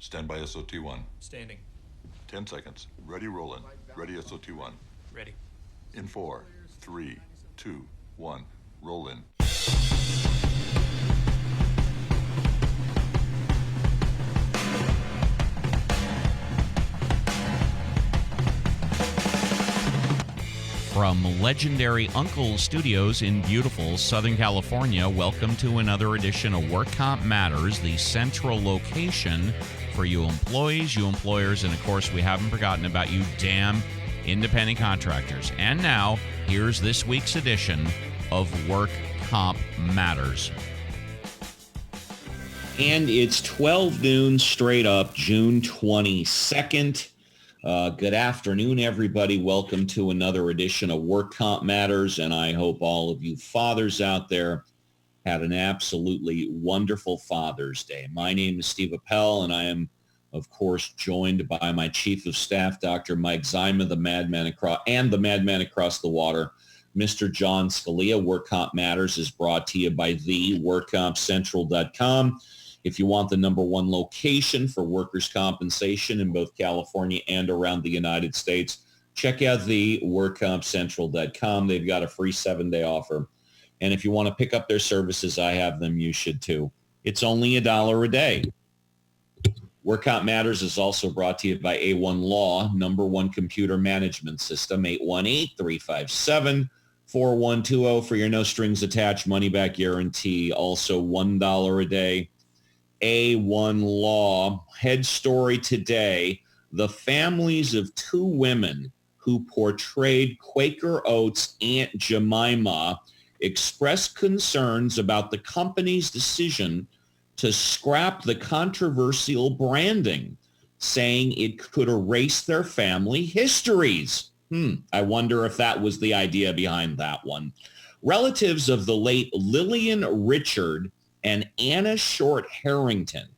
Stand by SOT1. Standing. 10 seconds. Ready, rollin'. Ready, SOT1. Ready. In 4, 3, 2, 1. Roll in. From legendary Uncle Studios in beautiful Southern California, welcome to another edition of Work Comp Matters, the central location for you employees, you employers, and of course, we haven't forgotten about you damn independent contractors. And now, here's this week's edition of Work Comp Matters. And it's 12 noon straight up, June 22nd. Good afternoon, everybody. Welcome to another edition of Work Comp Matters, and I hope all of you fathers out there had an absolutely wonderful Father's Day. My name is Steve Appell, and I am, of course, joined by my Chief of Staff, Dr. Mike Zima, the madman across the water, Mr. John Scalia. Work Comp Matters is brought to you by the workcompcentral.com. If you want the number one location for workers' compensation in both California and around the United States, check out the workcompcentral.com. They've got a free 7-day offer. And if you want to pick up their services, I have them. You should too. It's only $1 a day. Work Comp Matters is also brought to you by A1 Law, number one computer management system, 818-357-4120 for your no strings attached money back guarantee. Also $1 a day. A1 Law. Head story today, the families of two women who portrayed Quaker Oats' Aunt Jemima expressed concerns about the company's decision to scrap the controversial branding, saying it could erase their family histories. I wonder if that was the idea behind that one. Relatives of the late Lillian Richard and Anna Short Harrington,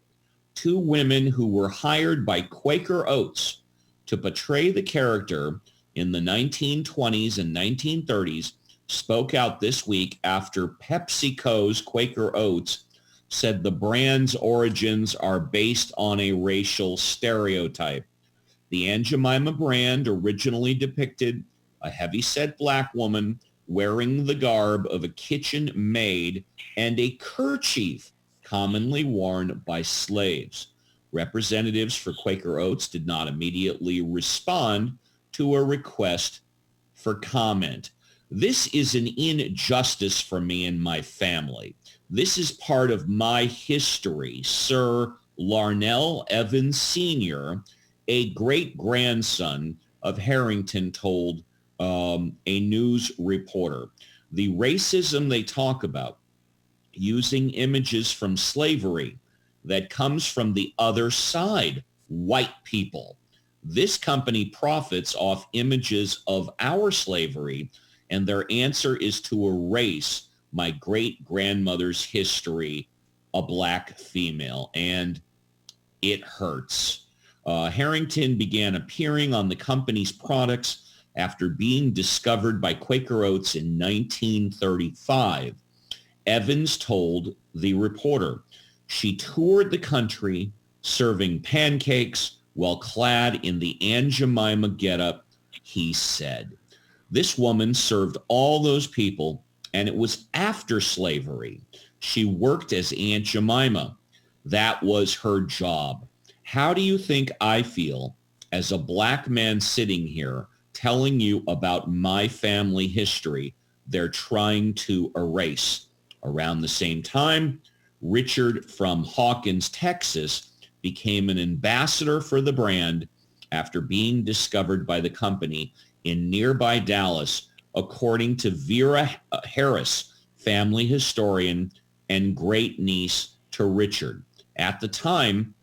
two women who were hired by Quaker Oats to portray the character in the 1920s and 1930s, spoke out this week after PepsiCo's Quaker Oats said the brand's origins are based on a racial stereotype. The Aunt Jemima brand originally depicted a heavy-set black woman wearing the garb of a kitchen maid and a kerchief commonly worn by slaves. Representatives for Quaker Oats did not immediately respond to a request for comment. This is an injustice for me and my family. This is part of my history. Sir Larnell Evans Sr., a great-grandson of Harrington, told a news reporter. The racism they talk about, using images from slavery, that comes from the other side, white people. This company profits off images of our slavery, and their answer is to erase my great-grandmother's history, a black female, and it hurts. Harrington began appearing on the company's products after being discovered by Quaker Oats in 1935. Evans told the reporter she toured the country serving pancakes while clad in the Aunt Jemima getup, he said. This woman served all those people, and it was after slavery. She worked as Aunt Jemima. That was her job. How do you think I feel as a black man sitting here telling you about my family history they're trying to erase? Around the same time, Richard from Hawkins, Texas, became an ambassador for the brand after being discovered by the company in nearby Dallas, according to Vera Harris, family historian and great niece to Richard. At the time,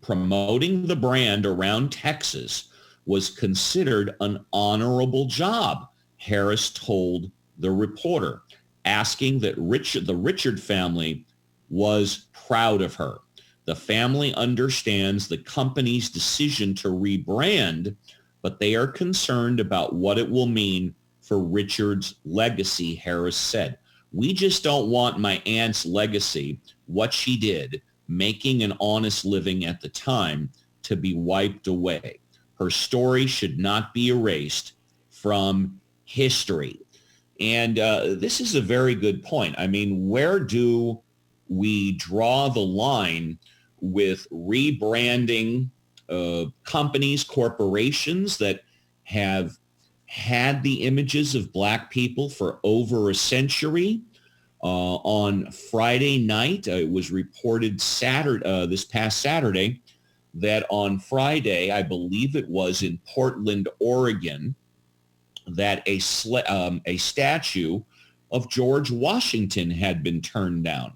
promoting the brand around Texas was considered an honorable job, Harris told the reporter, asking that the Richard family was proud of her. The family understands the company's decision to rebrand, but they are concerned about what it will mean for Richard's legacy, Harris said. We just don't want my aunt's legacy, what she did, making an honest living at the time to be wiped away. Her story should not be erased from history. And this is a very good point. I mean, where do we draw the line with rebranding companies, corporations that have had the images of black people for over a century? On Friday night, it was reported this past Saturday, that on Friday, I believe it was in Portland, Oregon, that a statue of George Washington had been turned down.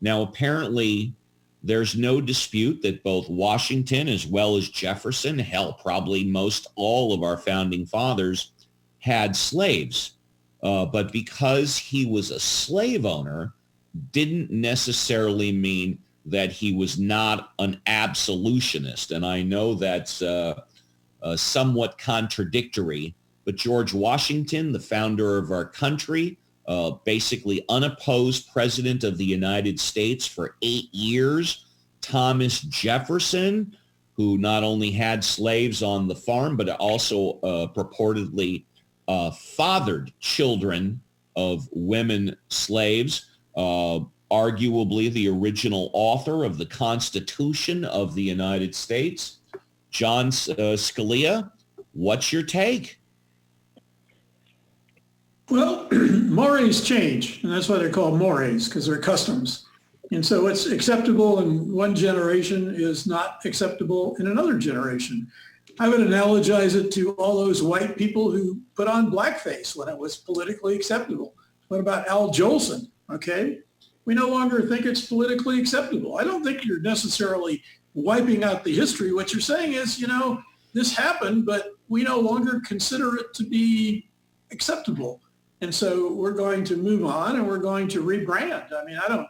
Now, apparently, there's no dispute that both Washington as well as Jefferson, hell, probably most all of our founding fathers had slaves. But because he was a slave owner, didn't necessarily mean that he was not an absolutionist. And I know that's somewhat contradictory, but George Washington, the founder of our country, basically unopposed president of the United States for 8 years. Thomas Jefferson, who not only had slaves on the farm, but also purportedly fathered children of women slaves, arguably the original author of the Constitution of the United States. John Scalia, what's your take? Well, mores change, and that's why they're called mores, because they're customs. And so what's acceptable in one generation is not acceptable in another generation. I would analogize it to all those white people who put on blackface when it was politically acceptable. What about Al Jolson? Okay. We no longer think it's politically acceptable. I don't think you're necessarily wiping out the history. What you're saying is, this happened, but we no longer consider it to be acceptable. And so we're going to move on and we're going to rebrand. I mean, I don't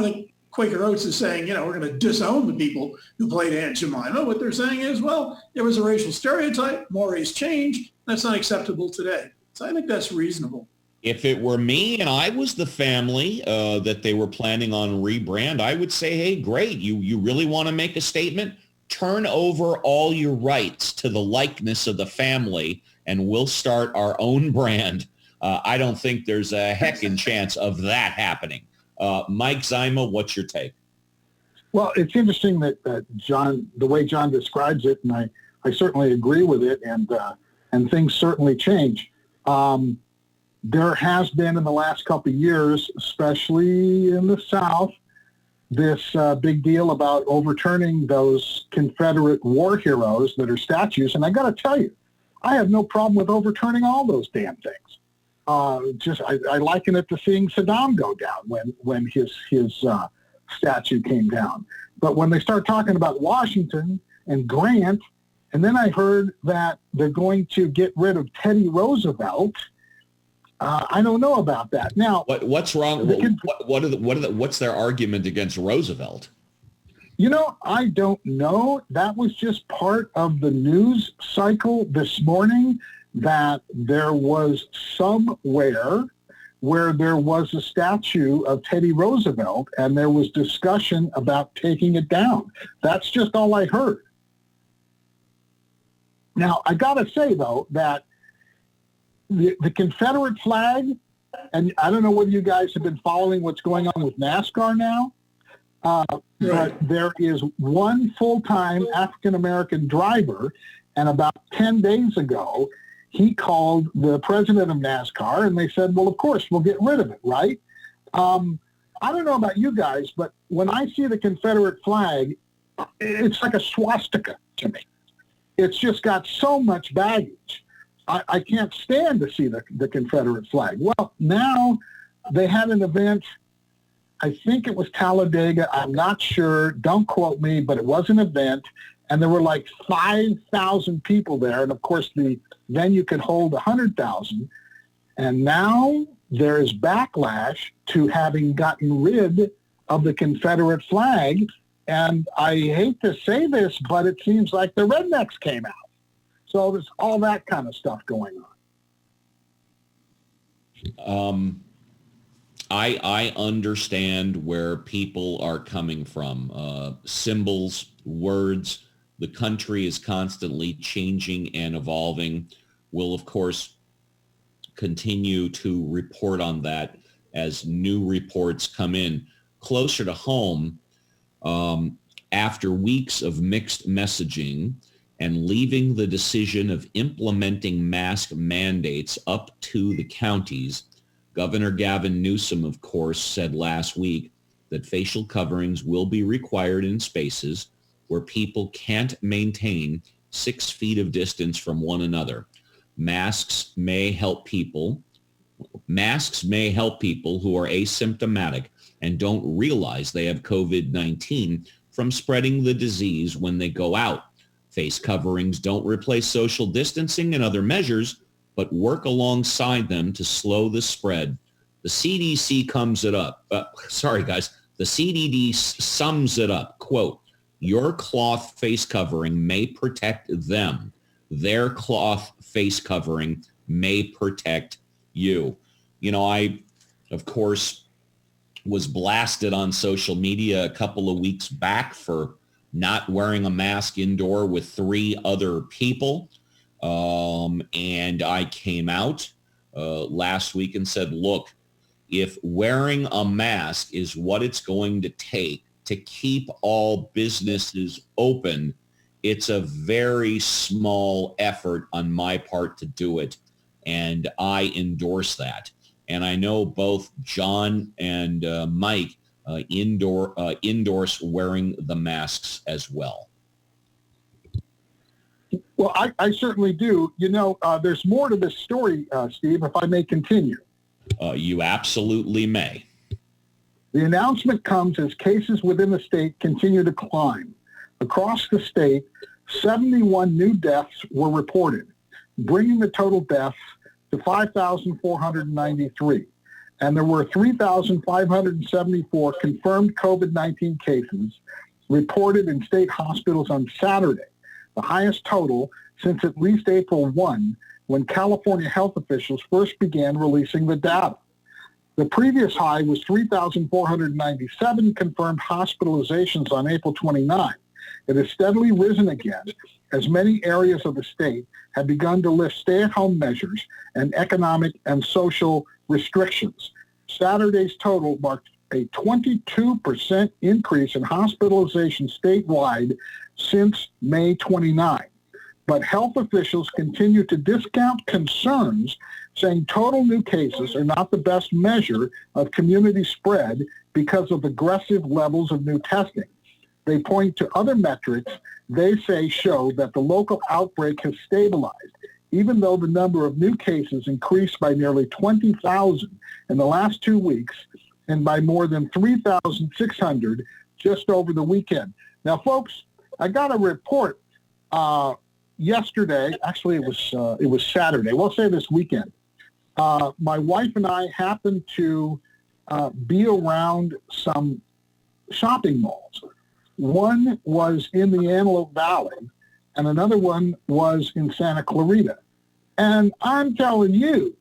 think Quaker Oats is saying, we're going to disown the people who played Aunt Jemima. What they're saying is, well, there was a racial stereotype, mores changed, that's not acceptable today. So I think that's reasonable. If it were me and I was the family that they were planning on rebrand, I would say, hey, great, you really want to make a statement? Turn over all your rights to the likeness of the family and we'll start our own brand. I don't think there's a heckin' chance of that happening. Mike Zyma, what's your take? Well, it's interesting that John, the way John describes it, and I certainly agree with it, and things certainly change. There has been in the last couple of years, especially in the South, this big deal about overturning those Confederate war heroes that are statues. And I got to tell you, I have no problem with overturning all those damn things. I liken it to seeing Saddam go down when his statue came down. But when they start talking about Washington and Grant, and then I heard that they're going to get rid of Teddy Roosevelt. I don't know about that. Now, what's wrong? What's their argument against Roosevelt? I don't know. That was just part of the news cycle this morning, that there was somewhere where there was a statue of Teddy Roosevelt and there was discussion about taking it down. That's just all I heard. Now, I got to say, though, that the Confederate flag, and I don't know whether you guys have been following what's going on with NASCAR now, but there is one full-time African-American driver, and about 10 days ago, he called the president of NASCAR, and they said, well, of course, we'll get rid of it, right? I don't know about you guys, but when I see the Confederate flag, it's like a swastika to me. It's just got so much baggage. I can't stand to see the Confederate flag. Well, now they had an event, I think it was Talladega, I'm not sure, don't quote me, but it was an event, and there were like 5,000 people there, and of course the venue could hold 100,000, and now there is backlash to having gotten rid of the Confederate flag, and I hate to say this, but it seems like the rednecks came out. So there's all that kind of stuff going on. I understand where people are coming from. Symbols, words, the country is constantly changing and evolving. We'll, of course, continue to report on that as new reports come in. Closer to home, after weeks of mixed messaging and leaving the decision of implementing mask mandates up to the counties, Governor Gavin Newsom, of course, said last week that facial coverings will be required in spaces where people can't maintain 6 feet of distance from one another. Masks may help people who are asymptomatic and don't realize they have COVID-19 from spreading the disease when they go out. Face coverings don't replace social distancing and other measures, but work alongside them to slow the spread. The CDC the CDC sums it up, quote, "Your cloth face covering may protect them. Their cloth face covering may protect you." You know, I, of course, was blasted on social media a couple of weeks back for not wearing a mask indoor with 3 other people. And I came out last week and said, look, if wearing a mask is what it's going to take to keep all businesses open, it's a very small effort on my part to do it. And I endorse that. And I know both John and Mike endorse wearing the masks as well. Well, I certainly do. You know, there's more to this story, Steve, if I may continue. You absolutely may. The announcement comes as cases within the state continue to climb. Across the state, 71 new deaths were reported, bringing the total deaths to 5,493. And there were 3,574 confirmed COVID-19 cases reported in state hospitals on Saturday, the highest total since at least April 1, when California health officials first began releasing the data. The previous high was 3,497 confirmed hospitalizations on April 29. It has steadily risen again as many areas of the state have begun to lift stay-at-home measures and economic and social restrictions. Saturday's total marked a 22% increase in hospitalization statewide since May 29. But health officials continue to discount concerns, saying total new cases are not the best measure of community spread because of aggressive levels of new testing. They point to other metrics they say show that the local outbreak has stabilized, even though the number of new cases increased by nearly 20,000 in the last 2 weeks and by more than 3,600 just over the weekend. Now, folks, I got a report yesterday. Actually, it was Saturday. We'll say this weekend. My wife and I happened to be around some shopping malls. One was in the Antelope Valley, and another one was in Santa Clarita. And I'm telling you,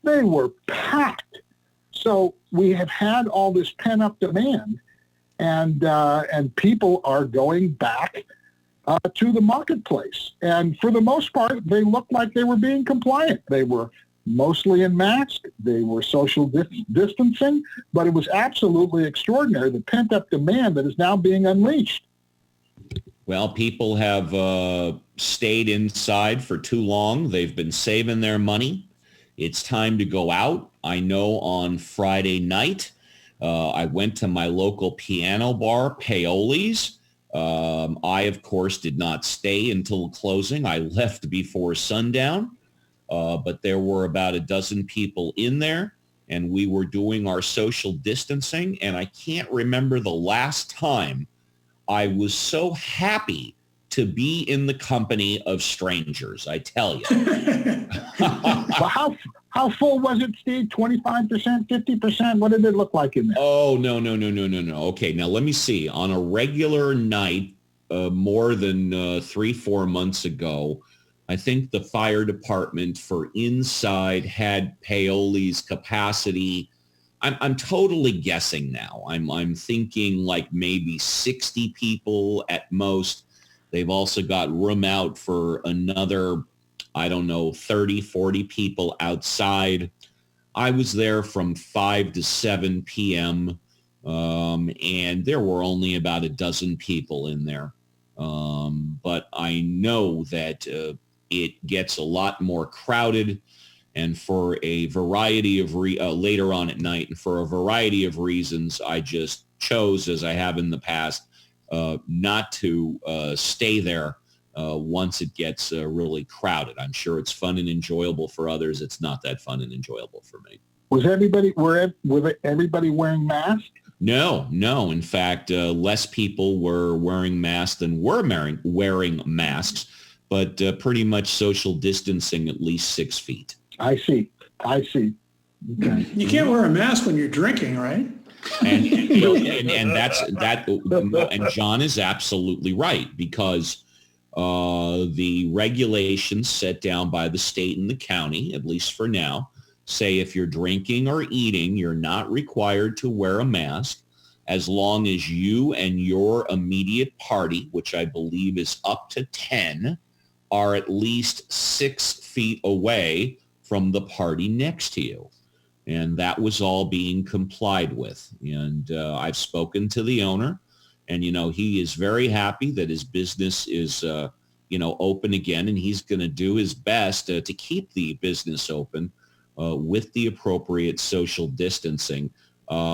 they were packed. So we have had all this pent-up demand, and people are going back to the marketplace. And for the most part, they looked like they were being compliant. They were mostly in masks. They were social distancing, but it was absolutely extraordinary, the pent-up demand that is now being unleashed. Well, people have stayed inside for too long. They've been saving their money. It's time to go out. I know on Friday night, I went to my local piano bar, Paoli's. I, of course, did not stay until closing. I left before sundown. But there were about a dozen people in there, and we were doing our social distancing. And I can't remember the last time I was so happy to be in the company of strangers, I tell you. Well, how full was it, Steve? 25%, 50%? What did it look like in there? Oh, no. Okay, now let me see. On a regular night, more than 3-4 months ago, I think the fire department for inside had Paoli's capacity I'm totally guessing now. I'm thinking like maybe 60 people at most. They've also got room out for another, I don't know, 30, 40 people outside. I was there from 5 to 7 p.m. And there were only about a dozen people in there. But I know that it gets a lot more crowded, and for a variety of later on at night, and for a variety of reasons, I just chose, as I have in the past, not to stay there once it gets really crowded. I'm sure it's fun and enjoyable for others. It's not that fun and enjoyable for me. Was everybody wearing masks? No. In fact, less people were wearing masks than were wearing masks, but pretty much social distancing at least 6 feet. I see. Okay. You can't wear a mask when you're drinking, right? And that's that. And John is absolutely right, because the regulations set down by the state and the county, at least for now, say if you're drinking or eating, you're not required to wear a mask as long as you and your immediate party, which I believe is up to 10, are at least 6 feet away from the party next to you. And that was all being complied with. And I've spoken to the owner, and, he is very happy that his business is, open again, and he's going to do his best to keep the business open with the appropriate social distancing.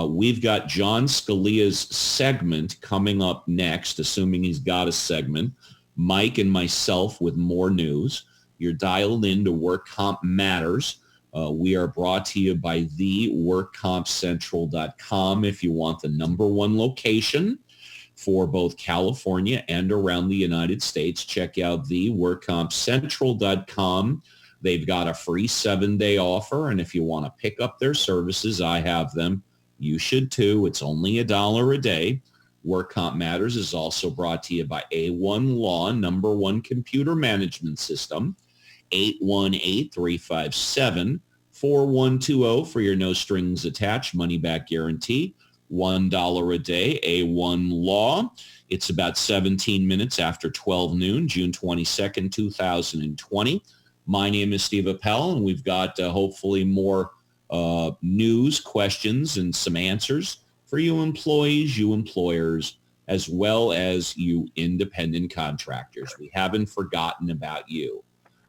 We've got John Scalia's segment coming up next, assuming he's got a segment. Mike and myself with more news. You're dialed into Work Comp Matters. We are brought to you by the workcompcentral.com. If you want the number one location for both California and around the United States, check out the workcompcentral.com. They've got a free 7-day offer, and if you want to pick up their services, I have them. You should too. It's only $1 a day. Work Comp Matters is also brought to you by A1 Law, number one computer management system. 818-357-4120 for your no strings attached money back guarantee. $1 a day, A1 Law. It's about 17 minutes after 12 noon, June 22nd, 2020. My name is Steve Appell, and we've got hopefully more news, questions, and some answers for you employees, you employers, as well as you independent contractors. We haven't forgotten about you.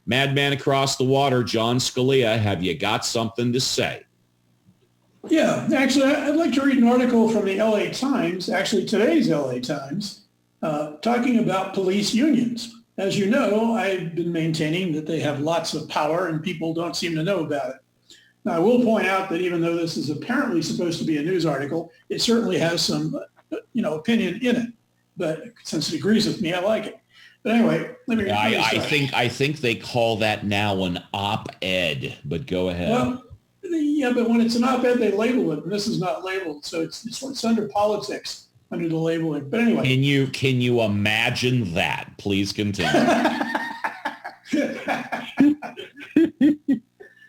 Madman across the water, John Scalia, have you got something to say? Yeah, actually, I'd like to read an article from the LA Times, actually today's LA Times, talking about police unions. As you know, I've been maintaining that they have lots of power and people don't seem to know about it. Now, I will point out that even though this is apparently supposed to be a news article, it certainly has some, opinion in it. But since it agrees with me, I like it. But anyway, let me. I think they call that now an op-ed. But go ahead. Well, yeah, but when it's an op-ed, they label it, and this is not labeled, so it's under politics under the labeling. But anyway, can you imagine that? Please continue.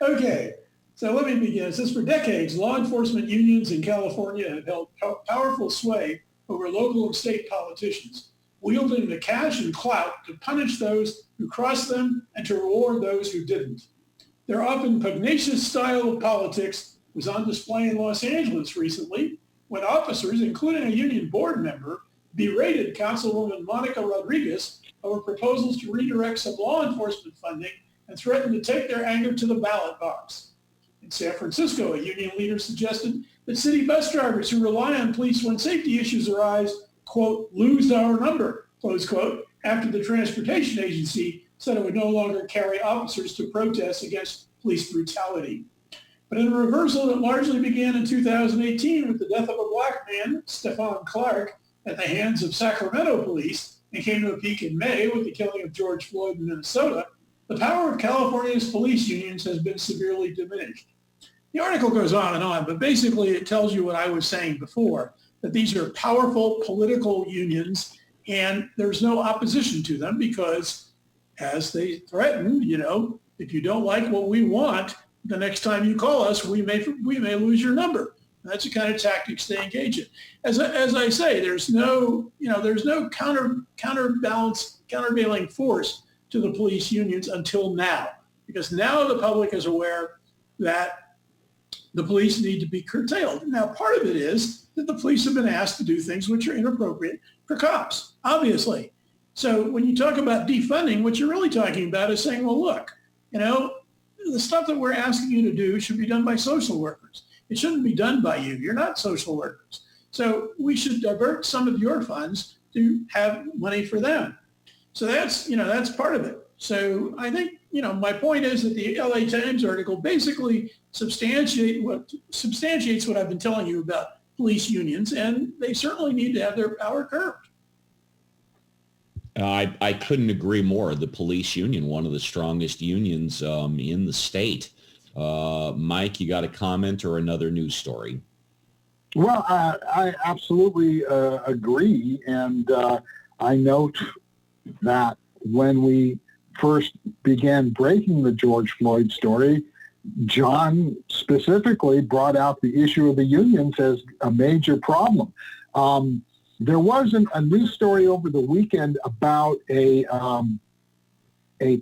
Okay. So let me begin. It says, for decades, law enforcement unions in California have held powerful sway over local and state politicians, wielding the cash and clout to punish those who crossed them and to reward those who didn't. Their often pugnacious style of politics was on display in Los Angeles recently when officers, including a union board member, berated Councilwoman Monica Rodriguez over proposals to redirect some law enforcement funding and threatened to take their anger to the ballot box. In San Francisco, a union leader suggested that city bus drivers who rely on police when safety issues arise, quote, lose our number, close quote, after the transportation agency said it would no longer carry officers to protest against police brutality. But in a reversal that largely began in 2018 with the death of a black man, Stephon Clark, at the hands of Sacramento police, and came to a peak in May with the killing of George Floyd in Minnesota, the power of California's police unions has been severely diminished. The article goes on, but basically it tells you what I was saying before, that these are powerful political unions and there's no opposition to them because, as they threaten, if you don't like what we want, the next time you call us, we may lose your number. That's the kind of tactics they engage in. As I say, there's no countervailing force to the police unions until now, because now the public is aware that the police need to be curtailed. Now, part of it is that the police have been asked to do things which are inappropriate for cops, obviously. So when you talk about defunding, what you're really talking about is saying, well, look, the stuff that we're asking you to do should be done by social workers. It shouldn't be done by you. You're not social workers. So we should divert some of your funds to have money for them. So that's part of it. So I think, my point is that the LA Times article basically substantiates what I've been telling you about police unions, and they certainly need to have their power curbed. I couldn't agree more. The police union, one of the strongest unions in the state. Mike, you got a comment or another news story? Well, I absolutely agree. And I note that when we first began breaking the George Floyd story, John specifically brought out the issue of the unions as a major problem. There was a news story over the weekend about a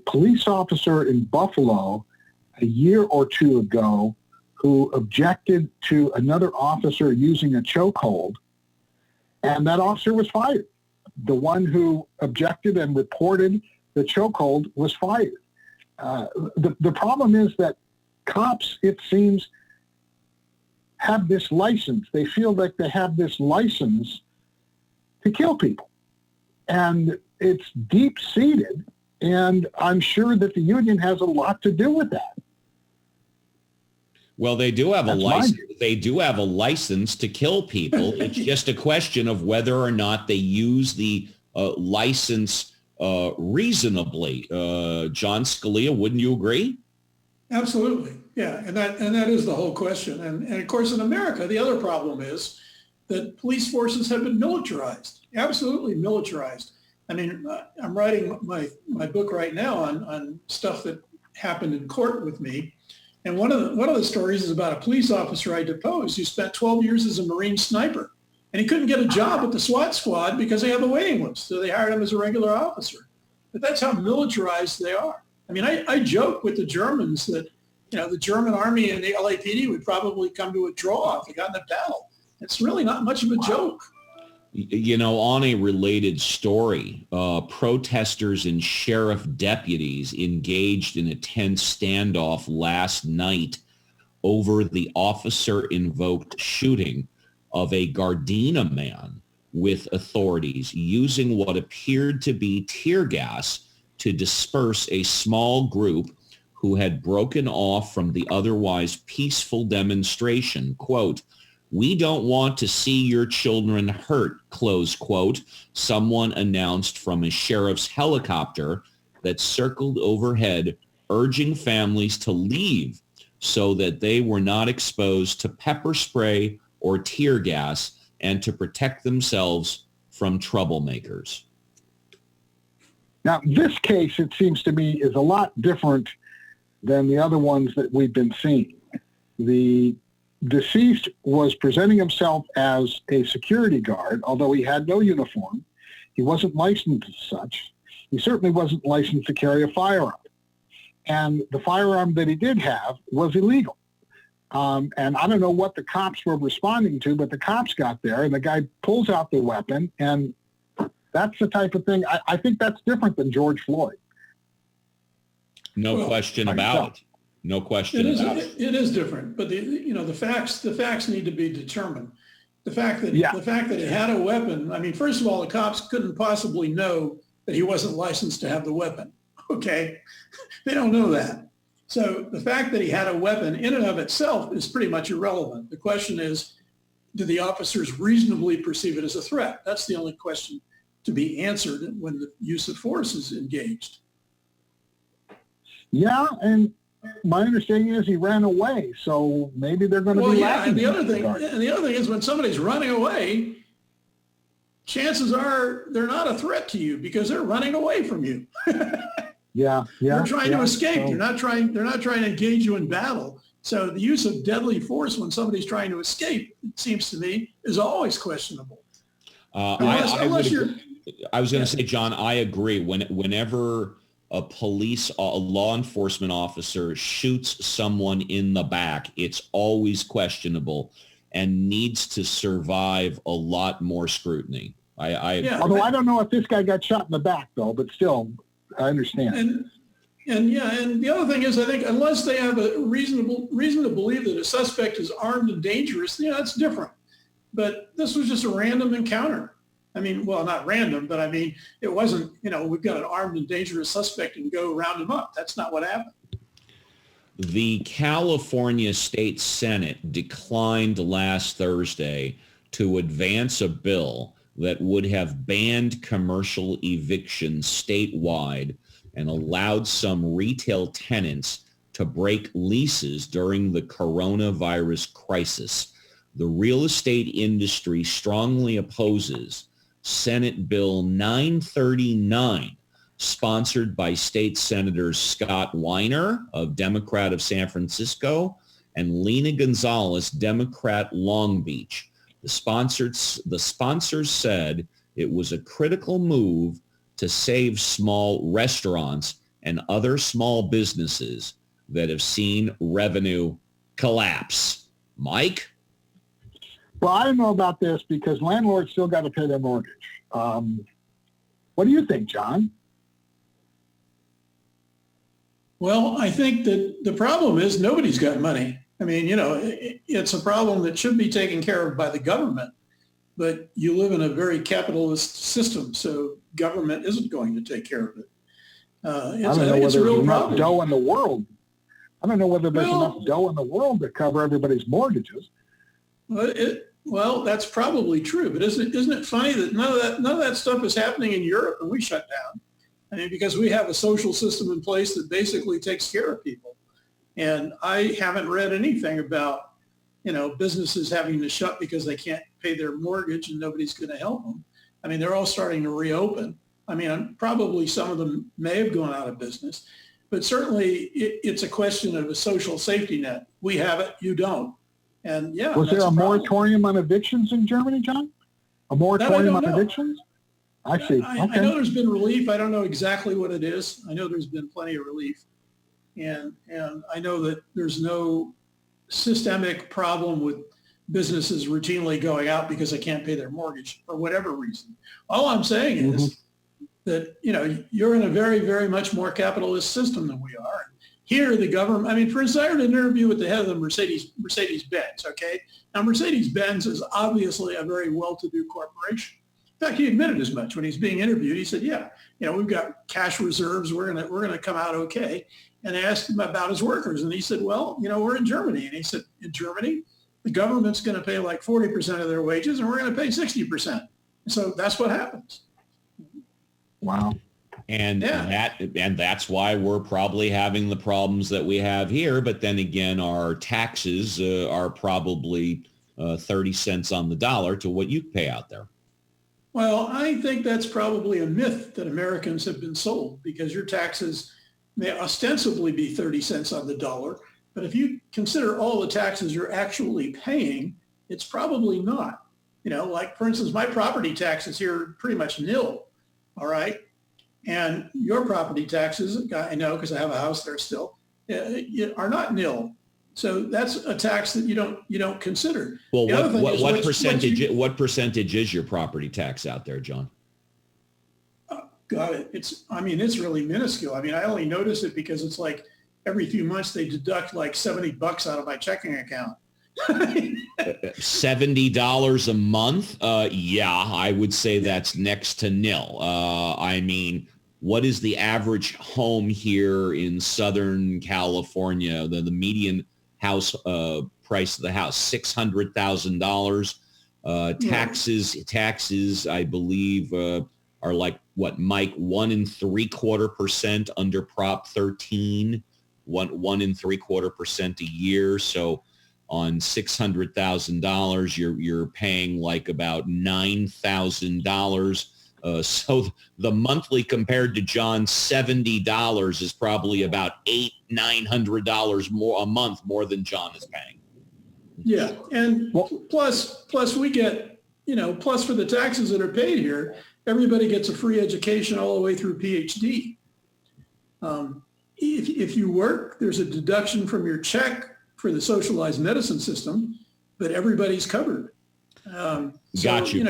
police officer in Buffalo a year or two ago who objected to another officer using a chokehold, and that officer was fired. The one who objected and reported the chokehold was fired. The problem is that cops, it seems, have this license. They feel like they have this license to kill people. And it's deep-seated, and I'm sure that the union has a lot to do with that. Well, they do have a license. They do have a license to kill people. It's just a question of whether or not they use the license reasonably. John Scalia, wouldn't you agree? Absolutely, yeah, and that is the whole question. And of course, in America, the other problem is that police forces have been militarized, absolutely militarized. I mean, I'm writing my book right now on stuff that happened in court with me. And one of the stories is about a police officer I deposed who spent 12 years as a Marine sniper. And he couldn't get a job at the SWAT squad because they have a waiting list. So they hired him as a regular officer. But that's how militarized they are. I mean, I joke with the Germans that, the German army and the LAPD would probably come to a draw if they got in a battle. It's really not much of a joke. On a related story, protesters and sheriff deputies engaged in a tense standoff last night over the officer-invoked shooting of a Gardena man with authorities using what appeared to be tear gas to disperse a small group who had broken off from the otherwise peaceful demonstration. Quote, "We don't want to see your children hurt," close quote, someone announced from a sheriff's helicopter that circled overhead, urging families to leave so that they were not exposed to pepper spray or tear gas and to protect themselves from troublemakers. Now, this case, it seems to me, is a lot different than the other ones that we've been seeing. The deceased was presenting himself as a security guard, although he had no uniform. He wasn't licensed as such. He certainly wasn't licensed to carry a firearm. And the firearm that he did have was illegal. And I don't know what the cops were responding to, but the cops got there, and the guy pulls out the weapon, and that's the type of thing. I think that's different than George Floyd. No question about it. No question about it. It is different, but the facts need to be determined. The fact that he had a weapon. I mean, first of all, the cops couldn't possibly know that he wasn't licensed to have the weapon. Okay, they don't know that. So the fact that he had a weapon in and of itself is pretty much irrelevant. The question is, do the officers reasonably perceive it as a threat? That's the only question to be answered when the use of force is engaged. Yeah, and my understanding is he ran away, so maybe they're going to be laughing. And the other thing is, when somebody's running away, chances are they're not a threat to you because they're running away from you. Yeah. They're trying to escape. So, they're not trying to engage you in battle So the use of deadly force when somebody's trying to escape, it seems to me, is always questionable. Unless you're... I was going to say, John, I agree. Whenever a law enforcement officer shoots someone in the back, it's always questionable and needs to survive a lot more scrutiny. Although I don't know if this guy got shot in the back, though, but still, I understand. And the other thing is, I think unless they have a reason to believe that a suspect is armed and dangerous, that's different. But this was just a random encounter. I mean, well, not random, but I mean, it wasn't, we've got an armed and dangerous suspect and go round him up. That's not what happened. The California State Senate declined last Thursday to advance a bill that would have banned commercial evictions statewide and allowed some retail tenants to break leases during the coronavirus crisis. The real estate industry strongly opposes Senate Bill 939, sponsored by State Senators Scott Weiner, Democrat of San Francisco, and Lena Gonzalez, Democrat Long Beach. The sponsors said it was a critical move to save small restaurants and other small businesses that have seen revenue collapse. Mike? Well, I don't know about this because landlords still got to pay their mortgage. What do you think, John? Well, I think that the problem is nobody's got money. I mean, it's a problem that should be taken care of by the government, but you live in a very capitalist system, so government isn't going to take care of it. I don't know whether there's enough dough in the world. I don't know whether there's enough dough in the world to cover everybody's mortgages. Well, that's probably true, but isn't it funny that none of that stuff is happening in Europe and we shut down? I mean, because we have a social system in place that basically takes care of people. And I haven't read anything about, businesses having to shut because they can't pay their mortgage and nobody's going to help them. I mean, they're all starting to reopen. I mean, probably some of them may have gone out of business, but certainly it's a question of a social safety net. We have it, you don't. And was there a moratorium on evictions in Germany, John? A moratorium on evictions? I see. Okay. I know there's been relief. I don't know exactly what it is. I know there's been plenty of relief. And I know that there's no systemic problem with businesses routinely going out because they can't pay their mortgage for whatever reason. All I'm saying is that, you're in a very, very much more capitalist system than we are. Here, the government, I mean, for instance, I heard an interview with the head of the Mercedes-Benz, okay? Now, Mercedes-Benz is obviously a very well-to-do corporation. In fact, he admitted as much when he's being interviewed. He said, we've got cash reserves. We're gonna come out okay. And I asked him about his workers, and he said, well, we're in Germany. And he said, in Germany, the government's going to pay like 40% of their wages, and we're going to pay 60%. So that's what happens. Wow. And that's why we're probably having the problems that we have here. But then again, our taxes are probably 30 cents on the dollar to what you pay out there. Well, I think that's probably a myth that Americans have been sold, because your taxes may ostensibly be 30 cents on the dollar. But if you consider all the taxes you're actually paying, it's probably not. Like, for instance, my property taxes here are pretty much nil. All right. And your property taxes, I know because I have a house there still, are not nil. So that's a tax that you don't consider. Well, what percentage is your property tax out there, John? Got it. It's really minuscule. I mean, I only notice it because it's like every few months they deduct like $70 out of my checking account. $70 a month? Yeah, I would say that's next to nil. I mean, what is the average home here in Southern California? The median house price of the house, $600,000. Taxes, I believe, are like what, Mike, 1.75% under Prop 13, 1.75% a year. So on $600,000, you're paying like about $9,000 So the monthly compared to John's $70 is probably about $900 more a month more than John is paying. Yeah, and plus we get, plus for the taxes that are paid here, everybody gets a free education all the way through PhD. If you work, there's a deduction from your check for the socialized medicine system, but everybody's covered. Got you.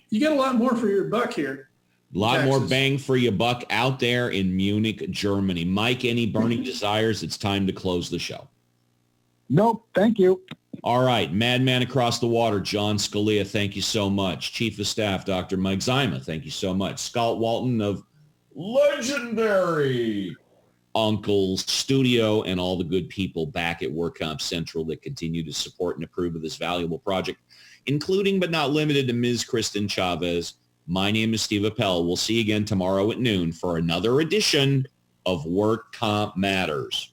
You get a lot more for your buck here. A lot more bang for your buck out there in Munich, Germany. Mike, any burning desires? It's time to close the show. Nope, thank you. All right, madman across the water, John Scalia, thank you so much. Chief of Staff, Dr. Mike Zyma, thank you so much. Scott Walton of legendary Uncle Studio and all the good people back at WorkCompCentral that continue to support and approve of this valuable project, including but not limited to Ms. Kristen Chavez. My name is Steve Appell. We'll see you again tomorrow at noon for another edition of Work Comp Matters.